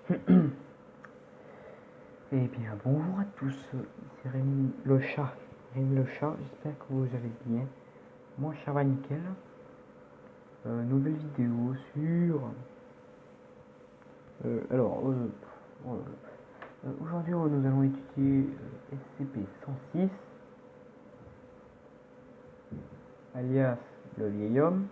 Eh bien, bonjour à tous, c'est Rémi le chat. Rémi le chat, j'espère que vous allez bien. Moi, ça va nickel. Nouvelle vidéo sur. Aujourd'hui, nous allons étudier SCP-106, alias le vieil homme.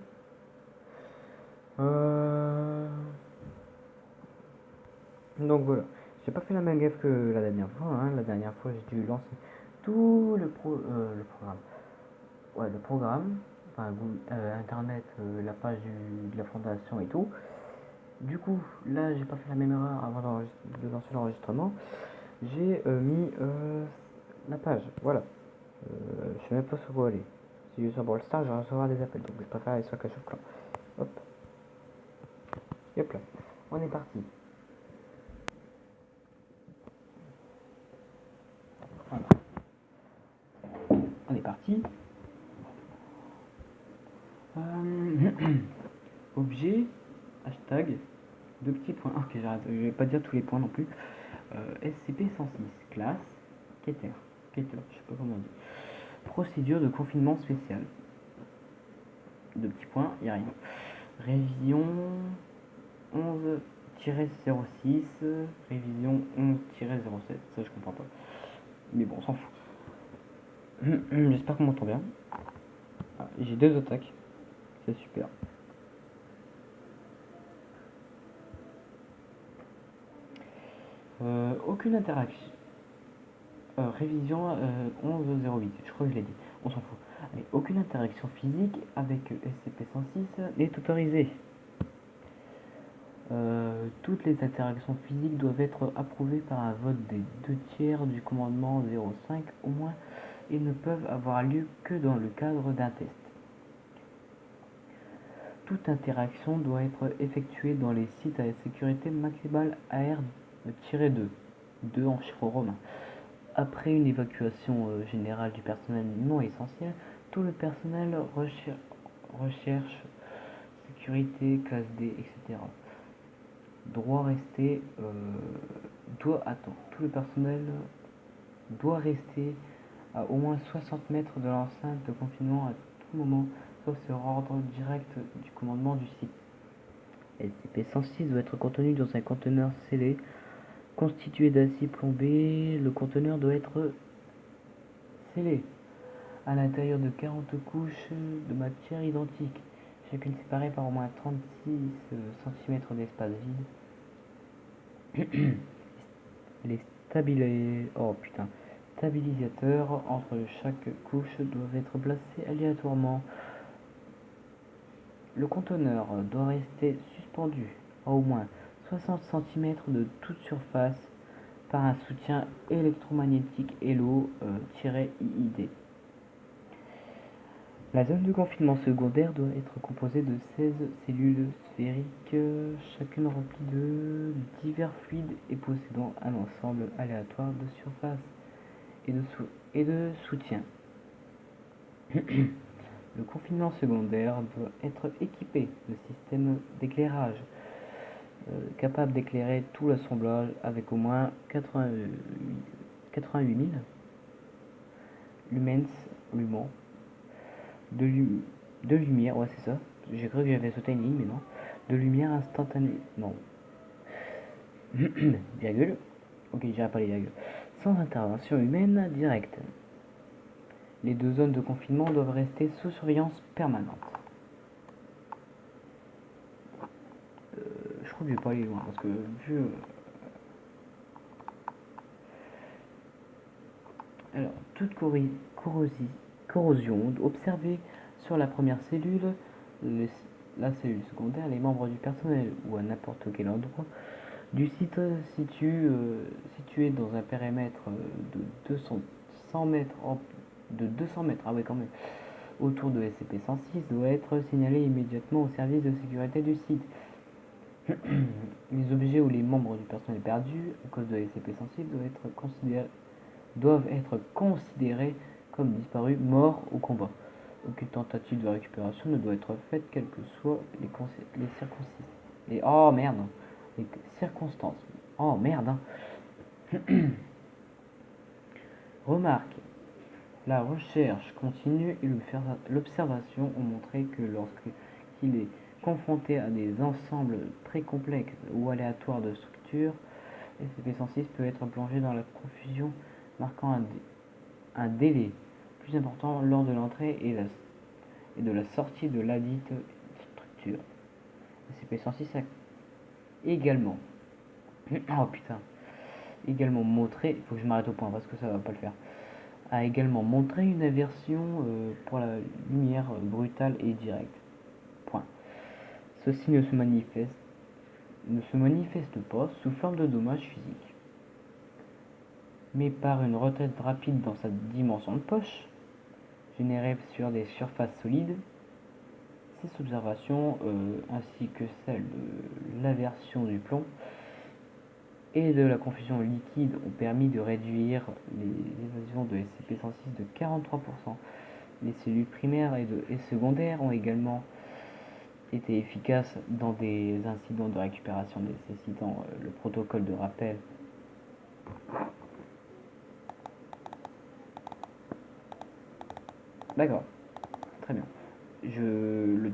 Donc voilà, j'ai pas fait la même gaffe que la dernière fois. La dernière fois, j'ai dû lancer tout le programme. Ouais, le programme, enfin, Internet, la page de la fondation et tout. Du coup, là, j'ai pas fait la même erreur avant de lancer l'enregistrement. J'ai mis la page, voilà. Je sais même pas sur où aller. Si je suis sur Brawl Stars, je vais recevoir des appels, donc je préfère aller sur Clash of Clans. Hop, hop là, on est parti. Voilà. On est parti. Objet, hashtag, deux petits points. Ok, j'arrête, je vais pas dire tous les points non plus. SCP-106, classe, Keter, je sais pas comment on dit. Procédure de confinement spécial. Deux petits points, y a rien. Révision 11-06, révision 11-07, ça je comprends pas. Mais bon, on s'en fout. J'espère qu'on m'entend bien. Ah, j'ai deux attaques, c'est super. Aucune interaction. Révision 11-08, je crois que je l'ai dit, on s'en fout. Allez, aucune interaction physique avec SCP-106 n'est autorisée. Toutes les interactions physiques doivent être approuvées par un vote des 2/3 du commandement 05 au moins et ne peuvent avoir lieu que dans le cadre d'un test. Toute interaction doit être effectuée dans les sites à la sécurité maximale AR-2, 2 en chiffres romains. Après une évacuation générale du personnel non essentiel, tout le personnel recherche, sécurité, classe D, etc. Doit rester. Tout le personnel doit rester à au moins 60 mètres de l'enceinte de confinement à tout moment, sauf sur ordre direct du commandement du site. SCP-106 doit être contenu dans un conteneur scellé constitué d'acier plombé. Le conteneur doit être scellé à l'intérieur de 40 couches de matière identiques, chacune séparée par au moins 36 cm d'espace vide. Les stabilisateurs entre chaque couche doivent être placés aléatoirement. Le conteneur doit rester suspendu à au moins 60 cm de toute surface par un soutien électromagnétique ELO-IID. La zone de confinement secondaire doit être composée de 16 cellules sphériques, chacune remplie de divers fluides et possédant un ensemble aléatoire de surface et de soutien. Le confinement secondaire doit être équipé de systèmes d'éclairage capable d'éclairer tout l'assemblage avec au moins 88 000 lumens de lumière, ouais c'est ça, j'ai cru que j'avais sauté une ligne mais non, de lumière instantanée, non, virgule, ok j'irai pas les virgules, sans intervention humaine directe. Les deux zones de confinement doivent rester sous surveillance permanente. Je crois que je vais pas aller loin parce que vu... Alors, toute corrosion observée sur la première cellule, la cellule secondaire, les membres du personnel ou à n'importe quel endroit du site situé dans un périmètre de 200 mètres, ah ouais quand même, autour de SCP-106 doit être signalé immédiatement au service de sécurité du site. Les objets ou les membres du personnel perdus à cause de SCP-106 doivent être considérés comme disparus, morts au combat. Aucune tentative de récupération ne doit être faite, quelles que soient les circonstances. Oh merde, hein. Remarque, la recherche continue et l'observation ont montré que lorsqu'il est confronté à des ensembles très complexes ou aléatoires de structures, SCP-106 peut être plongé dans la confusion, marquant un délai plus important lors de l'entrée et de la sortie de ladite structure. SCP-106 a également, oh putain, également montré, il faut que je m'arrête au point parce que ça va pas le faire, a également montré une aversion pour la lumière brutale et directe. Point. Ceci ne se manifeste pas sous forme de dommages physiques, mais par une retraite rapide dans sa dimension de poche, générée sur des surfaces solides. Ces observations, ainsi que celles de l'aversion du plomb et de la confusion liquide, ont permis de réduire les évasions de SCP-106 de 43%. Les cellules primaires et secondaires ont également été efficaces dans des incidents de récupération nécessitant le protocole de rappel. D'accord, très bien. Le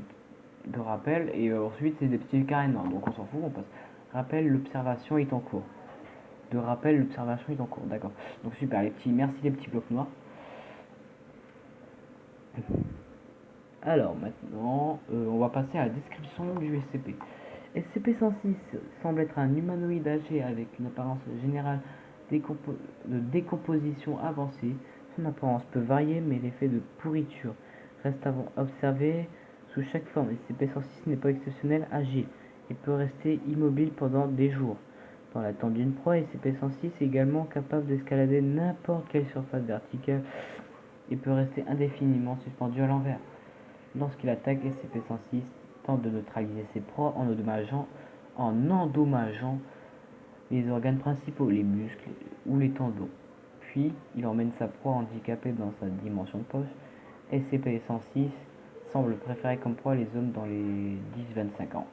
rappel et ensuite c'est des petits carrés noirs, donc on s'en fout, on passe. Rappel, l'observation est en cours. De rappel, l'observation est en cours, d'accord. Donc super, merci les petits blocs noirs. Alors maintenant, on va passer à la description du SCP. SCP-106 semble être un humanoïde âgé avec une apparence générale de décomposition avancée. Son apparence peut varier, mais l'effet de pourriture reste à observer sous chaque forme. SCP-106 n'est pas exceptionnel, agile. Il peut rester immobile pendant des jours. Dans l'attente d'une proie, SCP-106 est également capable d'escalader n'importe quelle surface verticale et peut rester indéfiniment suspendu à l'envers. Lorsqu'il attaque, SCP-106 tente de neutraliser ses proies en endommageant les organes principaux, les muscles ou les tendons. Puis, il emmène sa proie handicapée dans sa dimension de poche. SCP-106 semble préférer comme proie les hommes dans les 10-25 ans.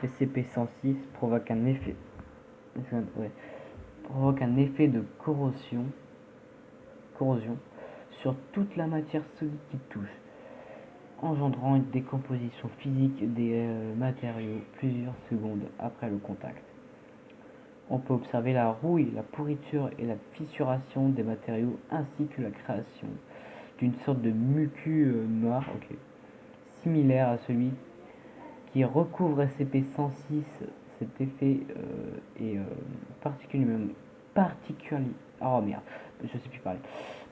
SCP-106 provoque un effet de corrosion sur toute la matière solide qui touche, engendrant une décomposition physique des matériaux plusieurs secondes après le contact. On peut observer la rouille, la pourriture et la fissuration des matériaux ainsi que la création d'une sorte de mucus noir, similaire à celui qui recouvre SCP-106. Cet effet est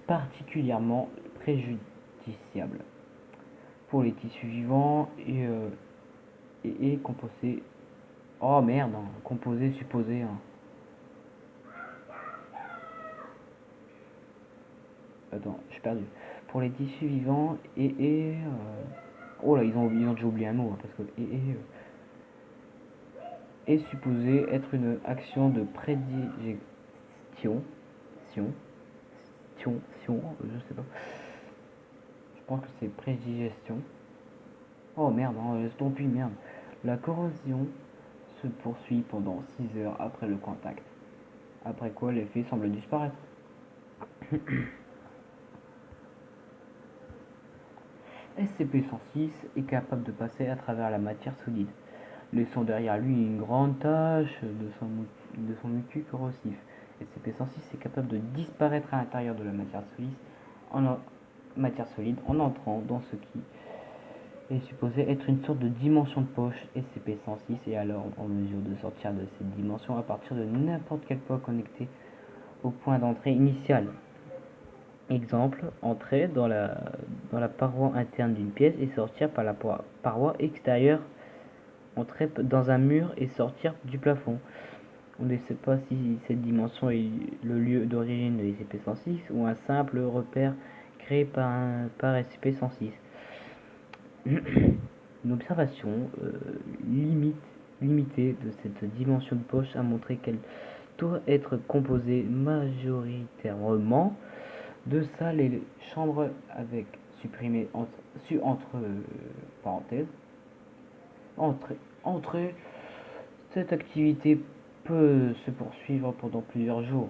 particulièrement préjudiciable pour les tissus vivants et composé. Oh merde, hein, composé supposé. Hein. Attends, je suis perdu. Pour les tissus vivants oh là, ils ont déjà oublié un mot hein, parce que est supposé être une action de prédigestion. Je sais pas. Je pense que c'est prédigestion. Oh merde, hein, laisse tomber, merde. La corrosion se poursuit pendant 6 heures après le contact. Après quoi l'effet semble disparaître. SCP-106 est capable de passer à travers la matière solide, laissant derrière lui une grande tache de son mucus corrosif. SCP-106 est capable de disparaître à l'intérieur de la matière solide en entrant dans ce qui est supposé être une sorte de dimension de poche. SCP-106 est alors en mesure de sortir de cette dimension à partir de n'importe quel point connecté au point d'entrée initial. Exemple, entrer dans la paroi interne d'une pièce et sortir par la paroi extérieure, entrer dans un mur et sortir du plafond. On ne sait pas si cette dimension est le lieu d'origine de SCP-106 ou un simple repère créé par SCP-106. Une observation limitée de cette dimension de poche a montré qu'elle doit être composée majoritairement de salles et chambres avec supprimé entre parenthèses entrée Cette activité peut se poursuivre pendant plusieurs jours,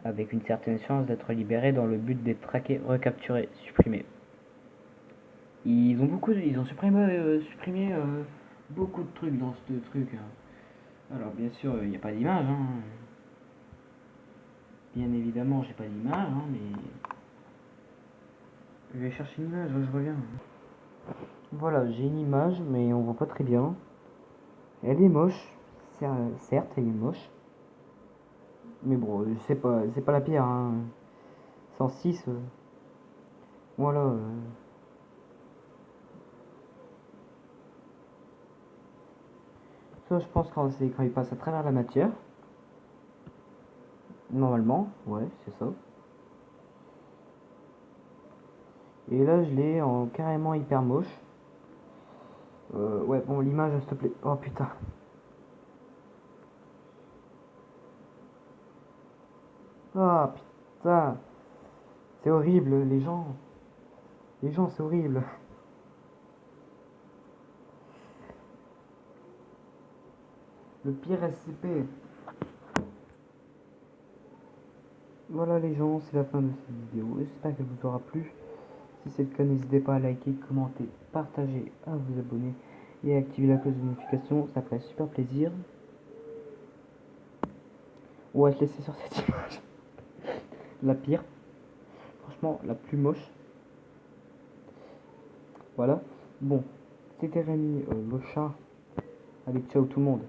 avec une certaine chance d'être libéré dans le but d'être traqué, recapturé, supprimé. Ils ont supprimé beaucoup de trucs dans ce truc, hein. Alors bien sûr, il n'y a pas d'image, hein. Bien évidemment, j'ai pas d'image, hein, mais je vais chercher une image, je reviens. Voilà, j'ai une image, mais on voit pas très bien. Elle est moche, certes, elle est moche. Mais bon, c'est pas la pire, hein. 106, voilà. Ça, je pense c'est quand il passe à travers la matière. Normalement, ouais, c'est ça. Et là, je l'ai en carrément hyper moche. Ouais, bon, l'image, s'il te plaît. Oh putain. Ah putain. C'est horrible, les gens. Les gens, c'est horrible. Le pire SCP. Voilà les gens, c'est la fin de cette vidéo. J'espère qu'elle vous aura plu. Si c'est le cas, n'hésitez pas à liker, commenter, partager, à vous abonner et à activer la cloche de notification. Ça ferait super plaisir. On va se laisser sur cette image. La pire. Franchement, la plus moche. Voilà. Bon, c'était Rémi, le chat. Allez, ciao tout le monde.